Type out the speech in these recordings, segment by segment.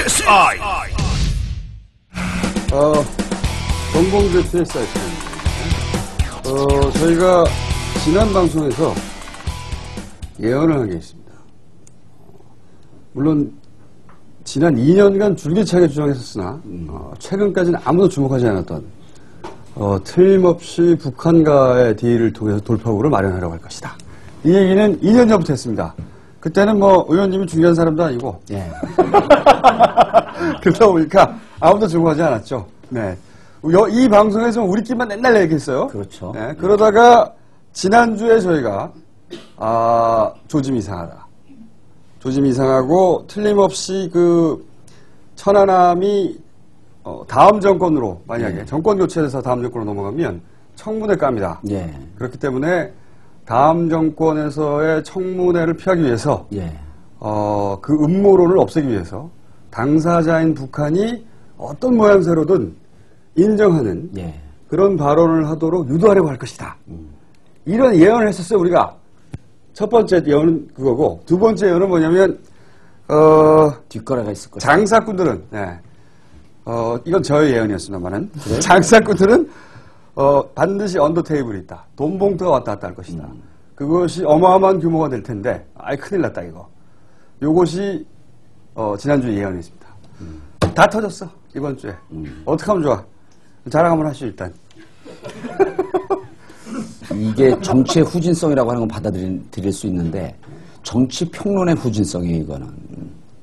PSI. 정봉재 PSI 시간입니다. 저희가 지난 방송에서 예언을 한 게 있습니다. 물론 지난 2년간 줄기차게 주장했었으나 최근까지는 아무도 주목하지 않았던 틀림없이 북한과의 딜을 통해서 돌파구를 마련하려고 할 것이다. 이 얘기는 2년 전부터 했습니다. 그때는 뭐 의원님이 중요한 사람도 아니고 예. 그러다 보니까 아무도 주목하지 않았죠. 네. 이 방송에서 우리끼리만 맨날 얘기했어요. 그렇죠. 네. 그러다가 지난주에 저희가 조짐이 이상하다. 조짐이 이상하고 틀림없이 그 천안함이 다음 정권으로 만약에 정권 교체돼서 다음 정권으로 넘어가면 청문회 깝니다. 예. 그렇기 때문에 다음 정권에서의 청문회를 피하기 위해서 예. 그 음모론을 없애기 위해서 당사자인 북한이 어떤 모양새로든 인정하는 예. 그런 발언을 하도록 유도하려고 할 것이다. 이런 예언을 했었어요, 우리가. 첫 번째 예언은 그거고, 두 번째 예언은 뭐냐면, 뒷거래가 있을 것이다. 장사꾼들은, 네. 이건 저의 예언이었습니다만은, 그래? 장사꾼들은, 반드시 언더 테이블이 있다. 돈 봉투가 왔다 갔다 할 것이다. 그것이 어마어마한 규모가 될 텐데, 아이, 큰일 났다, 이거. 요것이, 지난주에 예언이었습니다. 다 터졌어, 이번 주에. 어떻게 하면 좋아? 자랑 한번 하시죠, 일단. 이게 정치의 후진성이라고 하는 건 받아들일 수 있는데, 정치 평론의 후진성이에요, 이거는.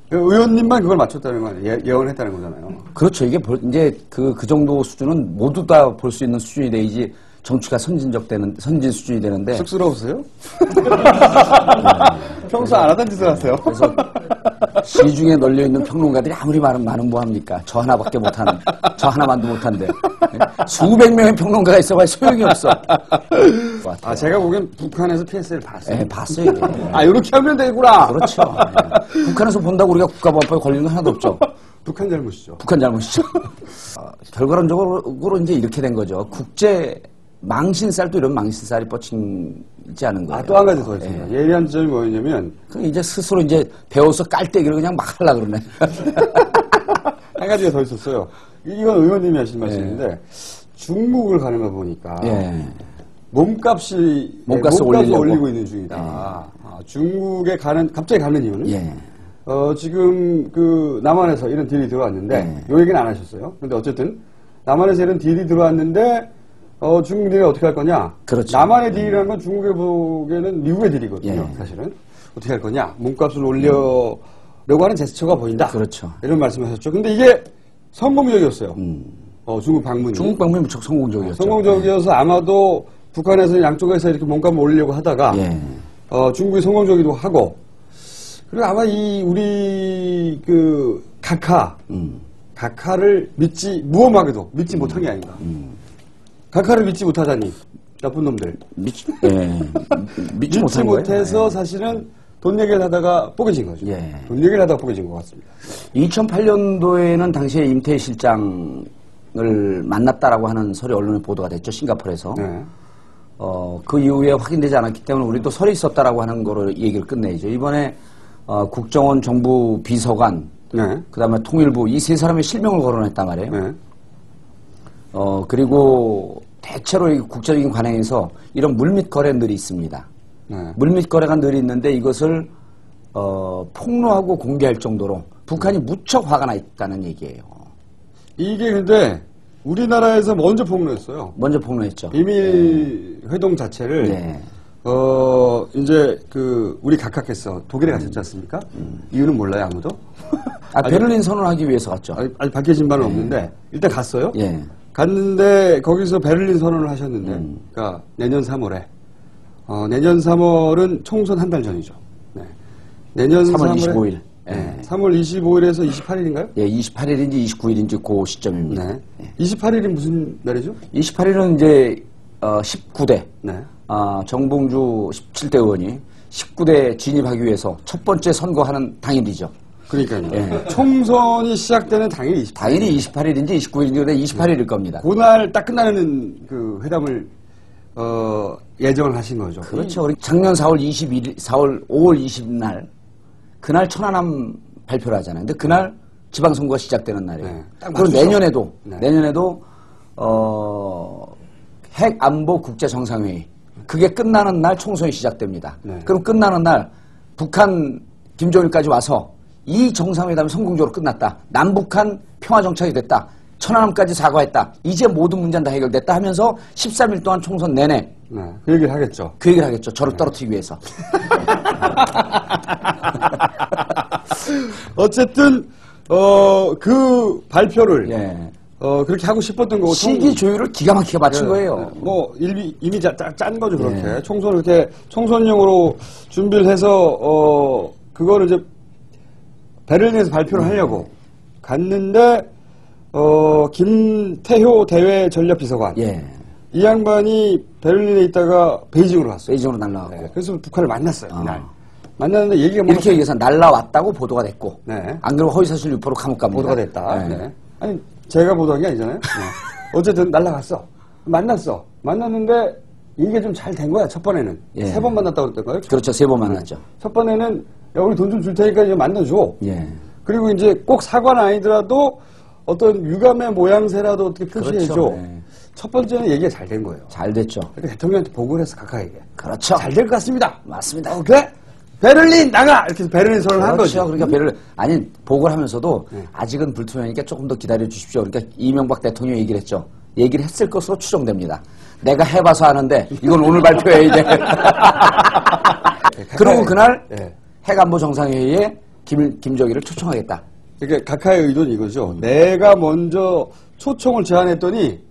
의원님만 그걸 맞췄다는 건 예언했다는 거잖아요. 그렇죠. 이게 이제 그 정도 수준은 모두 다 볼 수 있는 수준이 돼야지 정치가 선진 수준이 되는데. 쑥스러우세요? 평소 안 하던 짓을 하세요. 그래서 시중에 널려있는 평론가들이 아무리 많은 뭐합니까? 저 하나만도 못한데. 수백 명의 평론가가 있어봐야 소용이 없어. 제가 보기엔 북한에서 PS를 봤어요. 네, 봤어요. 이렇게 하면 되구나. 그렇죠. 네. 북한에서 본다고 우리가 국가보안법에 걸리는 건 하나도 없죠. 북한 잘못이죠. 북한 잘못이죠. 결과론적으로 이제 이렇게 된 거죠. 국제 망신살도 이런 망신살이 뻗치지 않은 거예요. 또 한 가지 더 있습니다. 예리한 지점이 뭐였냐면, 이제 스스로 이제 배워서 깔때기를 그냥 막 하려고 그러네. 한 가지가 더 있었어요. 이건 의원님이 하신 말씀인데, 중국을 가는 거 보니까, 몸값을 올리고 있는 중이다. 중국에 갑자기 가는 이유는, 지금 남한에서 이런 딜이 들어왔는데, 요 얘기는 안 하셨어요. 근데 어쨌든, 남한에서 이런 딜이 들어왔는데, 중국이 어떻게 할 거냐? 그렇죠. 남한의 딜이라는 건 중국에 보기에는 미국의 딜이거든요. 사실은. 어떻게 할 거냐? 몸값을 올려려고 하는 제스처가 보인다. 그렇죠. 이런 말씀하셨죠. 근데 이게 성공적이었어요. 중국 방문이. 중국 방문이 무척 성공적이었죠. 성공적이어서 아마도 북한에서 양쪽에서 이렇게 몸값을 올리려고 하다가 중국이 성공적이기도 하고 그리고 아마 우리 각하를 무엄하게도 믿지 못한 게 아닌가. 각하를 믿지 못하다니 나쁜 놈들. 믿지 못해서 사실은 돈 얘기를 하다가 뽀개진 거죠. 돈 얘기를 하다가 뽀개진 것 같습니다. 2008년도에는 당시에 임태희 실장을 만났다라고 하는 설이 언론에 보도가 됐죠. 싱가포르에서. 그 이후에 확인되지 않았기 때문에 우리도 설이 있었다라고 하는 거로 얘기를 끝내죠. 이번에 국정원 정부 비서관, 그다음에 통일부 이 세 사람의 실명을 거론했단 말이에요. 그리고 대체로 국제적인 관행에서 이런 물밑 거래들이 있습니다. 물밑 거래가 늘 있는데 이것을 폭로하고 공개할 정도로 북한이 무척 화가 나 있다는 얘기예요. 이게 근데 우리나라에서 먼저 폭로했어요. 먼저 폭로했죠. 비밀 회동 자체를 이제 우리 각하께서 독일에 가셨지 않습니까? 이유는 몰라요, 아무도? 베를린 선언하기 위해서 갔죠. 아직 밝혀진 바는 없는데 일단 갔어요. 갔는데 거기서 베를린 선언을 하셨는데, 그러니까 내년 3월에 내년 3월은 총선 한 달 전이죠. 내년 3월 25일. 3월 25일에서 28일인가요? 28일인지 29일인지 그 시점입니다. 28일이 무슨 날이죠? 28일은 이제 19대 정봉주 17대 의원이 19대 진입하기 위해서 첫 번째 선거하는 당일이죠. 그러니까요. 총선이 시작되는 당일이 28일. 당일이 28일인지 29일인지 28일일 겁니다. 그날 딱 끝나는 그 회담을 예정을 하신 거죠. 그렇죠. 작년 4월 5월 20일 날 그날 천안함 발표를 하잖아요. 근데 그날 지방선거가 시작되는 날이에요. 네. 딱 그리고 맞추죠. 내년에도 핵안보 국제정상회의 그게 끝나는 날 총선이 시작됩니다. 네. 그럼 끝나는 날 북한 김정일까지 와서 이 정상회담이 성공적으로 끝났다. 남북한 평화정착이 됐다. 천안함까지 사과했다. 이제 모든 문제는 다 해결됐다 하면서 13일 동안 총선 내내 네. 그 얘기를 하겠죠. 그 얘기를 하겠죠. 저를 떨어뜨리기 위해서. 어쨌든 그 발표를 예. 그렇게 하고 싶었던 거고 시기 조율을 기가 막히게 맞춘 거예요. 뭐 이미 짠 거죠 그렇게 예. 총선을 이렇게 총선용으로 준비를 해서 그거를 이제 베를린에서 발표를 하려고 갔는데 김태효 대외 전략비서관 예. 이 양반이 베를린에 있다가 베이징으로 갔어요. 베이징으로 날라가고. 네, 그래서 북한을 만났어요. 그날 만났는데 얘기가 이렇게 얘기해서 날라왔다고 보도가 됐고. 네. 안 그러면 허위사실 유포로 감옥 갑니다. 보도가 됐다. 네. 네. 아니 제가 보도한 게 아니잖아요. 어쨌든 날라갔어. 만났는데 이게 좀 잘 된 거야. 첫 번에는 예. 3번 만났다고 그랬던 거예요. 그렇죠. 3번 만났죠. 첫 번에는 야 우리 돈 좀 줄 테니까 이제 만나줘. 예. 그리고 이제 꼭 사과는 아니더라도 어떤 유감의 모양새라도 어떻게 표시해줘. 그렇죠. 네. 첫 번째는 얘기가 잘 된 거예요. 잘 됐죠. 그러니까 대통령한테 보고를 해서 가까이게. 그렇죠. 잘 될 것 같습니다. 맞습니다. 그래? 베를린 나가! 이렇게 해서 베를린 선언을 한 거죠. 그렇죠. 그러니까 베를린 아니 보고를 하면서도 네. 아직은 불투명하니까 조금 더 기다려 주십시오. 그러니까 이명박 대통령이 얘기를 했죠. 얘기를 했을 것으로 추정됩니다. 내가 해봐서 아는데 이건 오늘 발표해야 돼. 그리고 그날 네. 핵안보 정상회의에 김정일을 초청하겠다. 그러니까 각하의 의도는 이거죠. 내가 먼저 초청을 제안했더니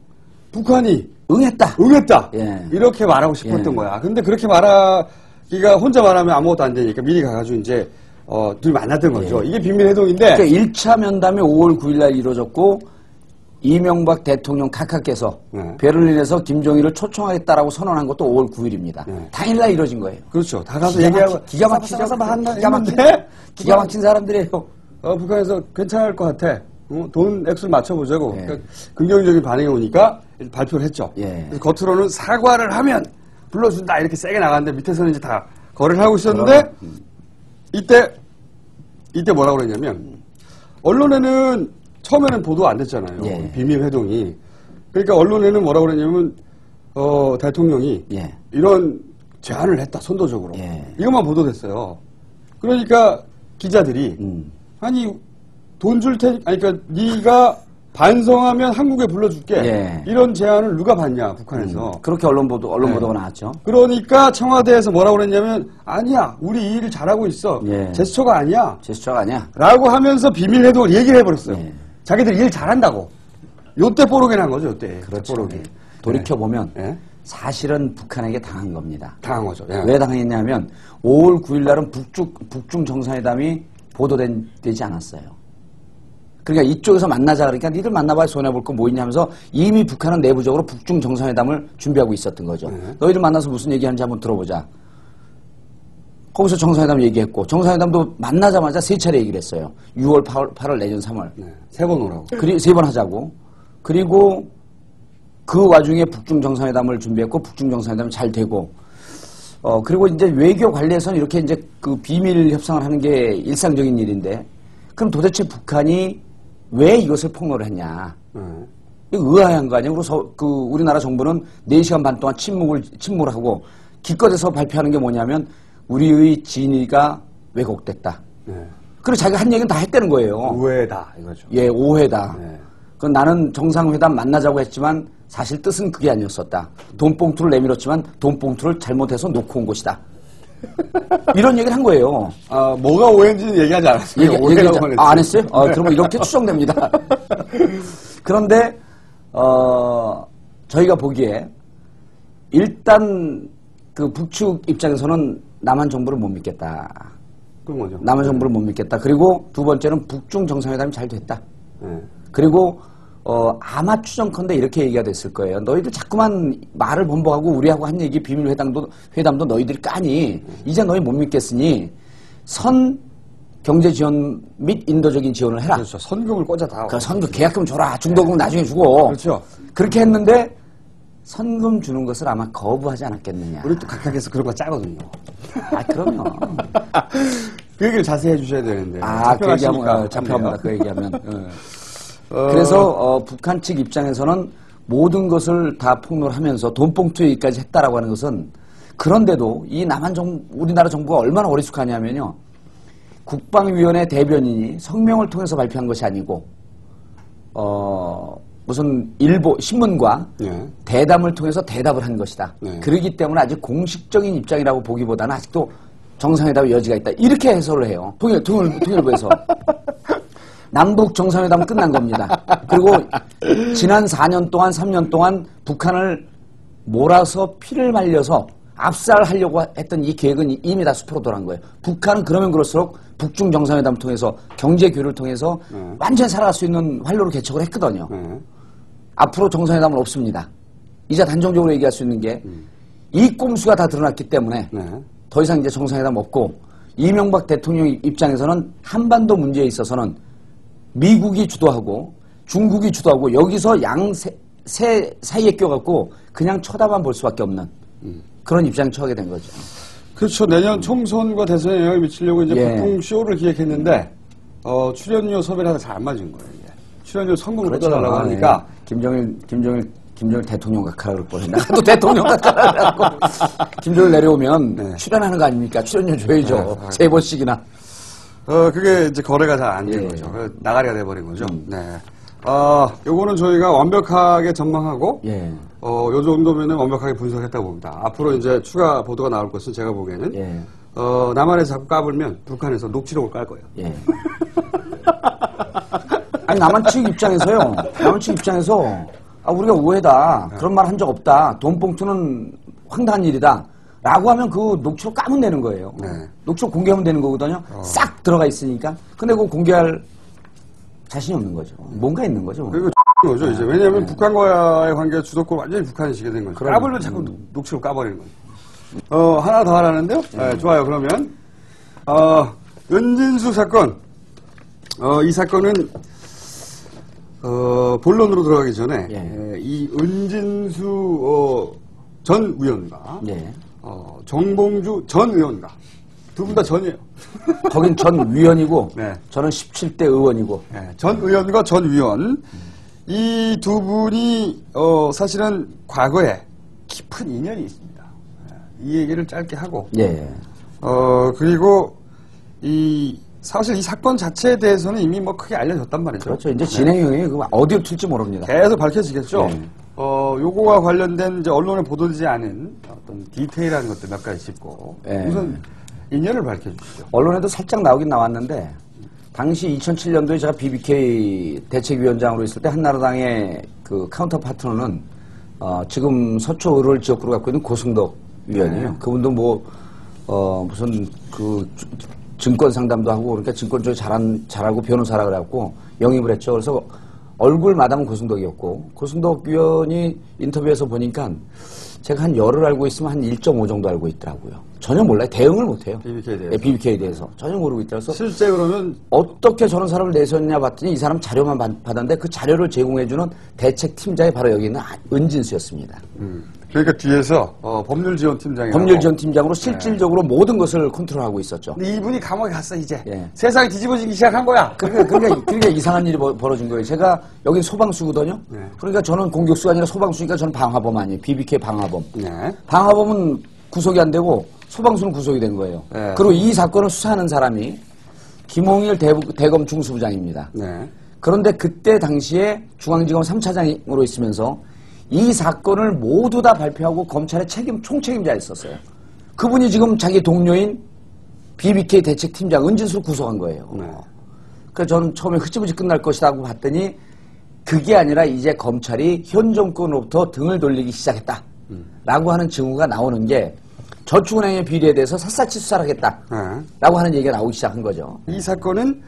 북한이 응했다. 예. 이렇게 말하고 싶었던 예. 거야. 근데 그렇게 말하기가 혼자 말하면 아무것도 안 되니까 미리 가가지고 이제 둘이 만났던 거죠. 이게 비밀회동인데. 그러니까 1차 면담이 5월 9일 날 이루어졌고 이명박 대통령 각하께서 네. 베를린에서 김정일을 초청하겠다라고 선언한 것도 5월 9일입니다. 네. 당일날 이루어진 거예요. 그렇죠. 다 가서 얘기하고 기가 막힌 기가 막힌 사람들이에요. 북한에서 괜찮을 것 같아. 돈 액수를 맞춰보자고. 예. 그러니까 긍정적인 반응이 오니까 발표를 했죠. 예. 그래서 겉으로는 사과를 하면 불러준다 이렇게 세게 나갔는데 밑에서는 이제 다 거래를 하고 있었는데 이때 뭐라고 그랬냐면 언론에는 처음에는 보도 안 됐잖아요. 예. 비밀 회동이. 그러니까 언론에는 뭐라고 그랬냐면 대통령이 예. 이런 제안을 했다 선도적으로. 예. 이것만 보도됐어요. 그러니까 기자들이 아니 돈 줄 테니 아니 그러니까 네가 반성하면 한국에 불러줄게. 예. 이런 제안을 누가 받냐 북한에서. 그렇게 언론 네. 보도가 나왔죠. 그러니까 청와대에서 뭐라고 그랬냐면 아니야 우리 이 일을 잘하고 있어. 예. 제스처가 아니야. 제스처가 아니야. 라고 하면서 비밀 회동을 얘기를 해버렸어요. 예. 자기들이 일 잘한다고. 요때 뽀록이 난 거죠, 요때. 그렇죠. 뽀록이. 돌이켜보면 예. 사실은 북한에게 당한 겁니다. 당한 거죠. 예. 왜 당했냐면 5월 9일 날은 북중 정상회담이 보도되지 않았어요. 그러니까 이쪽에서 만나자 그러니까 니들 만나봐야 손해볼 거 뭐 있냐면서 이미 북한은 내부적으로 북중 정상회담을 준비하고 있었던 거죠. 너희들 만나서 무슨 얘기하는지 한번 들어보자. 거기서 정상회담 얘기했고 정상회담도 만나자마자 3차례 얘기를 했어요. 6월, 8월, 내년 3월. 네. 3번 오라고. 3번 하자고. 그리고 그 와중에 북중 정상회담을 준비했고 북중 정상회담이 잘 되고 그리고 이제 외교 관리에서는 이렇게 이제 그 비밀 협상을 하는 게 일상적인 일인데 그럼 도대체 북한이 왜 이것을 폭로를 했냐? 이거 의아한 거 아니에요? 그래서 우리나라 정부는 4시간 반 동안 침묵을 하고 기껏해서 발표하는 게 뭐냐면 우리의 진위가 왜곡됐다. 네. 그리고 자기가 한 얘기는 다 했다는 거예요. 오해다 이거죠. 예, 오해다. 네. 그 나는 정상회담 만나자고 했지만 사실 뜻은 그게 아니었었다. 돈봉투를 내밀었지만 돈봉투를 잘못해서 놓고 온 것이다. 이런 얘기를 한 거예요. 뭐가 오해인지는 얘기하지 않았어요. 오해라고만 했어요. 안 했어요? 그러면 이렇게 추정됩니다. 그런데 저희가 보기에 일단 그 북측 입장에서는 남한 정부를 못 믿겠다. 그런 거죠. 남한 정부를 못 믿겠다. 그리고 두 번째는 북중 정상회담이 잘 됐다. 네. 그리고 아마 추정컨대 이렇게 얘기가 됐을 거예요. 너희들 자꾸만 말을 번복하고 우리하고 한 얘기 비밀 회담도 너희들이 까니 이제 너희 못 믿겠으니 선 경제 지원 및 인도적인 지원을 해라. 그렇죠. 선금을 꽂아다. 그 선금 계약금 줘라. 중도금 나중에 주고. 그렇죠. 그렇게 했는데 선금 주는 것을 아마 거부하지 않았겠느냐. 우리 또 각각에서 그런 거 짜거든요. 그럼요. 그 얘기를 자세히 해주셔야 되는데. 그 얘기하면 잡혀갑니다. 그 얘기하면. 그래서 북한 측 입장에서는 모든 것을 다 폭로하면서 돈봉투 얘기까지 했다라고 하는 것은 그런데도 이 우리나라 정부가 얼마나 어리숙하냐면요. 국방위원회 대변인이 성명을 통해서 발표한 것이 아니고 무슨 신문과 대담을 통해서 대답을 한 것이다. 그렇기 때문에 아직 공식적인 입장이라고 보기보다는 아직도 정상회담의 여지가 있다. 이렇게 해설을 해요. 통일부에서. 남북 정상회담은 끝난 겁니다. 그리고 지난 4년 동안 3년 동안 북한을 몰아서 피를 말려서 압살하려고 했던 이 계획은 이미 다 수포로 돌아간 거예요. 북한은 그러면 그럴수록 북중 정상회담을 통해서 경제 교류를 통해서 완전히 살아갈 수 있는 활로를 개척을 했거든요. 앞으로 정상회담은 없습니다. 이제 단정적으로 얘기할 수 있는 게 이 꼼수가 다 드러났기 때문에 더 이상 이제 정상회담 없고 이명박 대통령 입장에서는 한반도 문제에 있어서는 미국이 주도하고 중국이 주도하고 여기서 사이에 껴갖고 그냥 쳐다만 볼 수밖에 없는 그런 입장에 처하게 된 거죠. 그렇죠. 내년 총선과 대선에 영향을 미치려고 이제 북풍 쇼를 기획했는데 출연료 섭외를 하다 잘 안 맞은 거예요. 이게. 출연료 성공을 해달라고 하니까 김정일 대통령 각하라 그럴 뻔했네. 나도 대통령 각하라 그러고 김정일 내려오면 출연하는 거 아닙니까? 출연료 줘야죠. 3번씩이나. 그게 이제 거래가 잘 안 된 거죠. 나가리가 돼버린 거죠. 요거는 저희가 완벽하게 전망하고, 요 정도면은 완벽하게 분석했다고 봅니다. 앞으로 이제 추가 보도가 나올 것은 제가 보기에는, 남한에서 자꾸 까불면 북한에서 녹취록을 깔 거예요. 아니, 남한 측 입장에서요. 우리가 오해다. 그런 말 한 적 없다. 돈봉투는 황당한 일이다. 라고 하면 그 녹취록 까면 되는 거예요. 녹취록 공개하면 되는 거거든요. 싹 들어가 있으니까. 근데 그거 공개할 자신이 없는 거죠. 뭔가 있는 거죠. 그리고 거죠, 이제. 왜냐하면 북한과의 관계가 주도권 완전히 북한이시게 된 거죠. 까불면 자꾸 녹취록 까버리는 거죠. 하나 더 하라는데요? 좋아요. 그러면, 은진수 사건. 이 사건은, 본론으로 들어가기 전에, 이 은진수, 전 의원과, 정봉주 전 의원과, 두 분 다 전이에요. 거긴 전 위원이고, 저는 17대 의원이고. 전 의원과 전 위원. 이 두 분이, 사실은 과거에 깊은 인연이 있습니다. 이 얘기를 짧게 하고. 그리고, 사실 이 사건 자체에 대해서는 이미 뭐 크게 알려졌단 말이죠. 그렇죠. 이제 진행형이 어디로 튈지 모릅니다. 계속 밝혀지겠죠. 요거와 관련된 이제 언론에 보도되지 않은 어떤 디테일한 것들 몇 가지 짚고. 우선 인연을 밝혀주시죠. 언론에도 살짝 나오긴 나왔는데, 당시 2007년도에 제가 BBK 대책위원장으로 있을 때 한나라당의 그 카운터 파트너는, 지금 서초의를 지역구로 갖고 있는 고승덕 위원이에요. 그분도 무슨 증권 상담도 하고, 그러니까 증권 쪽에 잘하고 변호사라 그래갖고 영입을 했죠. 그래서 얼굴 마담은 고승덕이었고, 고승덕 위원이 인터뷰에서 보니까 제가 한 열을 알고 있으면 한 1.5 정도 알고 있더라고요. 전혀 몰라요. 대응을 못해요. BBK에 대해서. 전혀 모르고 있더라서. 실제 그러면 어떻게 저런 사람을 내세웠냐 봤더니 이 사람 자료만 받았는데 그 자료를 제공해주는 대책팀장이 바로 여기 있는 은진수였습니다. 그러니까 뒤에서 법률지원팀장이 법률지원팀장으로 실질적으로 모든 것을 컨트롤하고 있었죠. 근데 이분이 감옥에 갔어 이제. 세상이 뒤집어지기 시작한 거야. 그러니까 이상한 일이 벌어진 거예요. 제가 여긴 소방수거든요. 그러니까 저는 공격수가 아니라 소방수니까 저는 방화범 아니에요. BBK 방화범. 방화범은 구속이 안 되고 소방수는 구속이 된 거예요. 그리고 이 사건을 수사하는 사람이 김홍일 대검 중수부장입니다. 그런데 그때 당시에 중앙지검 3차장으로 있으면서 이 사건을 모두 다 발표하고 검찰의 총책임자였었어요. 그분이 지금 자기 동료인 BBK 대책팀장 은진수를 구속한 거예요. 그래서 저는 처음에 흐지부지 끝날 것이다 고 봤더니 그게 아니라 이제 검찰이 현 정권으로부터 등을 돌리기 시작했다. 라고 하는 증거가 나오는 게 저축은행의 비리에 대해서 샅샅이 수사를 하겠다. 라고 하는 얘기가 나오기 시작한 거죠. 이 사건은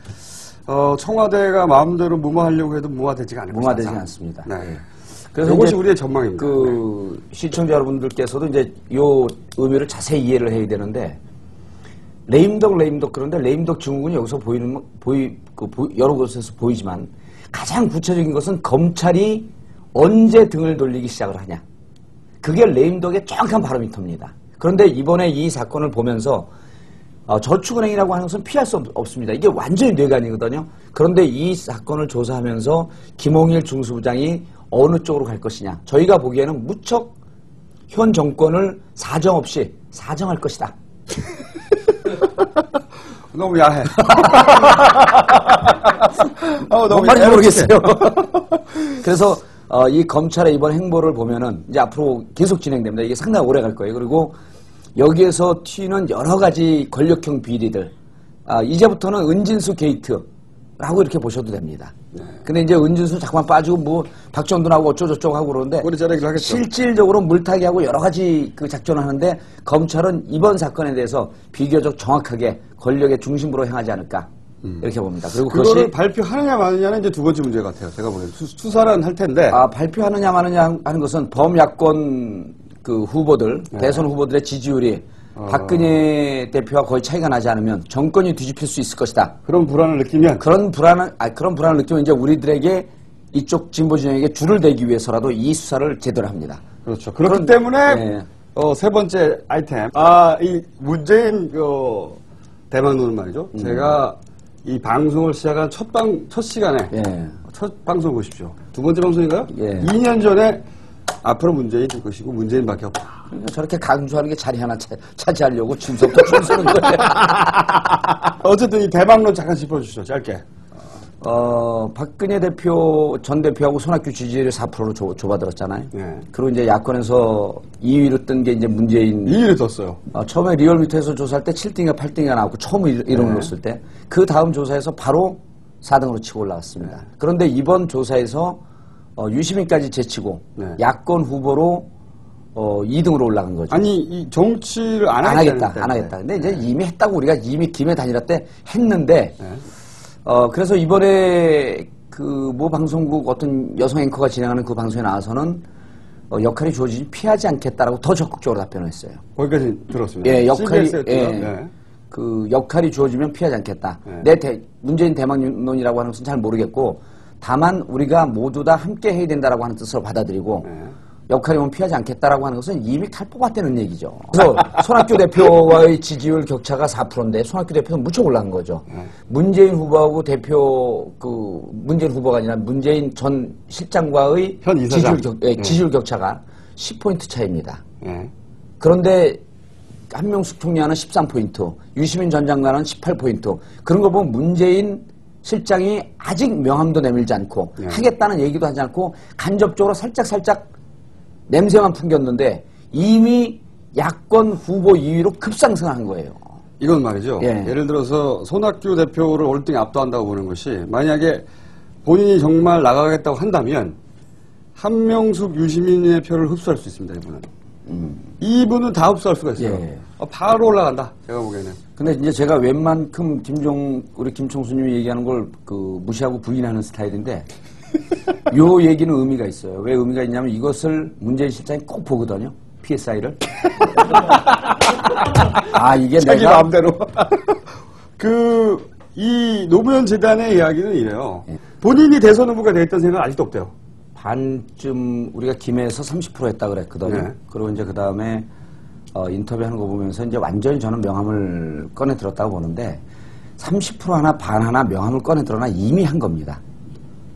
청와대가 마음대로 무마하려고 해도 무마되지가 않을 것이다. 무마되지 않습니다. 그래서 이것이 우리의 전망입니다. 시청자 여러분들께서도 이제 요 의미를 자세히 이해를 해야 되는데, 레임덕 그런데 레임덕 증후군이 여기서 여러 곳에서 보이지만 가장 구체적인 것은 검찰이 언제 등을 돌리기 시작을 하냐. 그게 레임덕의 정확한 바로미터입니다. 그런데 이번에 이 사건을 보면서 저축은행이라고 하는 것은 피할 수 없습니다. 이게 완전히 뇌관이거든요. 그런데 이 사건을 조사하면서 김홍일 중수부장이 어느 쪽으로 갈 것이냐. 저희가 보기에는 무척 현 정권을 사정없이 사정할 것이다. 너무 야해. 너무 말인지 모르겠어요. 그래서 이 검찰의 이번 행보를 보면은 이제 앞으로 계속 진행됩니다. 이게 상당히 오래 갈 거예요. 그리고 여기에서 튀는 여러 가지 권력형 비리들, 이제부터는 은진수 게이트라고 이렇게 보셔도 됩니다. 근데 이제 은진수 자꾸만 빠지고 뭐 박정돈하고 어쩌고저쩌고 하고 그러는데 실질적으로 물타기하고 여러 가지 그 작전을 하는데 검찰은 이번 사건에 대해서 비교적 정확하게 권력의 중심부로 향하지 않을까 이렇게 봅니다. 그리고 그거를 발표하느냐 마느냐는 이제 두 번째 문제 같아요. 제가 보기엔 수사는 할 텐데 발표하느냐 마느냐 하는 것은 범야권 그 후보들, 대선 후보들의 지지율이 박근혜 대표와 거의 차이가 나지 않으면 정권이 뒤집힐 수 있을 것이다. 그런 불안을 느끼면? 그런 불안을 느끼면 이제 우리들에게 이쪽 진보 진영에게 줄을 대기 위해서라도 이 수사를 제대로 합니다. 그렇죠. 그렇기 때문에 세 번째 아이템. 이 문재인 대망론은 말이죠. 제가 이 방송을 시작한 첫 시간에 첫 방송 보십시오. 두 번째 방송인가요? 2년 전에 앞으로 문재인 될 것이고 문재인밖에 없다. 그러니까 저렇게 강조하는 게 자리 하나 차지하려고 줄서부터 줄 서는 거예요. 어쨌든 이 대망론 잠깐 짚어주시죠. 짧게. 박근혜 전 대표하고 손학규 지지율이 4%로 좁아들었잖아요. 네. 그리고 이제 야권에서 2위로 뜬 게 이제 문재인. 2위를 떴어요. 처음에 리얼미터에서 조사할 때 7등인가 8등인가 나왔고 처음 이름을 넣었을 때 그 다음 조사에서 바로 4등으로 치고 올라갔습니다. 그런데 이번 조사에서 유시민까지 제치고 야권 후보로 2등으로 올라간 거죠. 아니 이 정치를 안 하겠다. 근데 이제 이미 했다고 우리가 이미 김해 단일화 때 했는데 그래서 이번에 그 모 방송국 어떤 여성 앵커가 진행하는 그 방송에 나와서는 역할이 주어지지 피하지 않겠다라고 더 적극적으로 답변을 했어요. 거기까지 들었습니다. 그 역할이 주어지면 피하지 않겠다. 문재인 대망론이라고 하는 것은 잘 모르겠고 다만 우리가 모두 다 함께 해야 된다라고 하는 뜻으로 받아들이고 역할이면 피하지 않겠다라고 하는 것은 이미 칼 뽑았다는 얘기죠. 그래서 손학규 대표와의 지지율 격차가 4%인데 손학규 대표는 무척 올라간 거죠. 문재인 후보하고 문재인 후보가 아니라 문재인 전 실장과의 지지율 격차가 10포인트 차이입니다. 그런데 한명숙 총리와는 13포인트, 유시민 전 장관은 18포인트. 그런 거 보면 문재인 실장이 아직 명함도 내밀지 않고 하겠다는 얘기도 하지 않고 간접적으로 살짝 냄새만 풍겼는데 이미 야권 후보 2위로 급상승한 거예요. 이건 말이죠. 예를 들어서 손학규 대표를 월등히 압도한다고 보는 것이 만약에 본인이 정말 나가겠다고 한다면 한명숙 유시민의 표를 흡수할 수 있습니다. 이분은 다 흡수할 수가 있어요. 바로 올라간다. 제가 보기에는. 근데 이제 제가 웬만큼 우리 김총수님이 얘기하는 걸 무시하고 부인하는 스타일인데 요 얘기는 의미가 있어요. 왜 의미가 있냐면 이것을 문재인 실장이 꼭 보거든요. PSI를. 이게 자기 마음대로. 이 노무현 재단의 이야기는 이래요. 본인이 대선 후보가 되겠다는 생각은 아직도 없대요. 반쯤 우리가 김해에서 30% 했다 그랬거든요. 그리고 이제 그 다음에 인터뷰하는 거 보면서 이제 완전히 저는 명함을 꺼내 들었다고 보는데 30% 하나 반 하나 명함을 꺼내 들어나 이미 한 겁니다.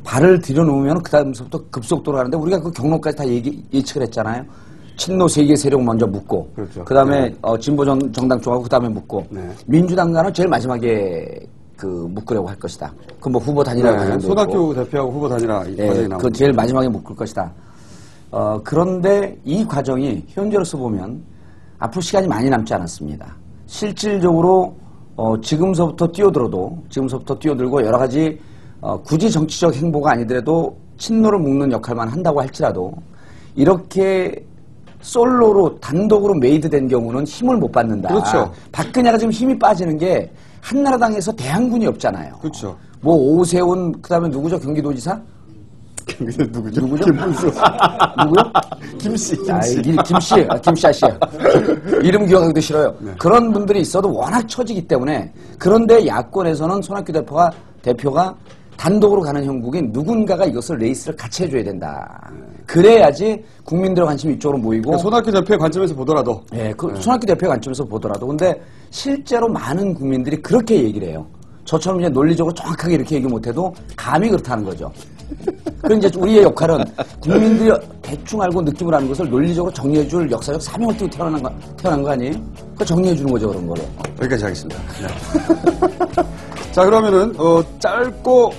발을 들여놓으면 그 다음부터 급속도로 가는데 우리가 그 경로까지 다 예측을 했잖아요. 친노 세계 세력 먼저 묻고 그 다음에 진보 정당 쪽하고 그 다음에 묻고 민주당과는 제일 마지막에 묶으려고 할 것이다. 그 뭐 후보 단일화 과정도 손학규 대표하고 후보 단일화 과정이 나오고 그 제일 마지막에 묶을 것이다. 그런데 이 과정이 현재로서 보면 앞으로 시간이 많이 남지 않았습니다. 실질적으로 지금서부터 뛰어들고 여러 가지 굳이 정치적 행보가 아니더라도 친노를 묶는 역할만 한다고 할지라도 이렇게 솔로로 단독으로 메이드된 경우는 힘을 못 받는다. 그렇죠. 박근혜가 지금 힘이 빠지는 게 한나라당에서 대항군이 없잖아요. 그렇죠. 뭐 오세훈 그다음에 누구죠? 경기도지사? 누구죠? 김문수. 누구요? 김씨. 김씨야. 이름 기억하기도 싫어요. 그런 분들이 있어도 워낙 처지기 때문에 그런데 야권에서는 손학규 대표가 단독으로 가는 형국인 누군가가 이것을 레이스를 같이 해줘야 된다. 그래야지 국민들의 관심이 이쪽으로 모이고. 그러니까 손학규 대표의 관점에서 보더라도. 예, 손학규 대표의 관점에서 보더라도. 근데 실제로 많은 국민들이 그렇게 얘기를 해요. 저처럼 이제 논리적으로 정확하게 이렇게 얘기 못해도 감이 그렇다는 거죠. 그럼 이제 우리의 역할은 국민들이 대충 알고 느낌을 아는 것을 논리적으로 정리해줄 역사적 사명을 띠고 태어난 거 아니에요? 그거 정리해주는 거죠, 그런 거를. 여기까지 하겠습니다. 네. 자, 그러면은, 짧고,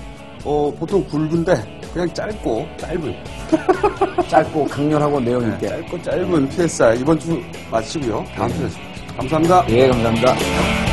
보통 굵은데, 그냥 짧은. 짧고 강렬하고 내용 있게. 짧고 짧은 PSI 이번 주 마치고요. 다음 주에 감사합니다. 예, 감사합니다.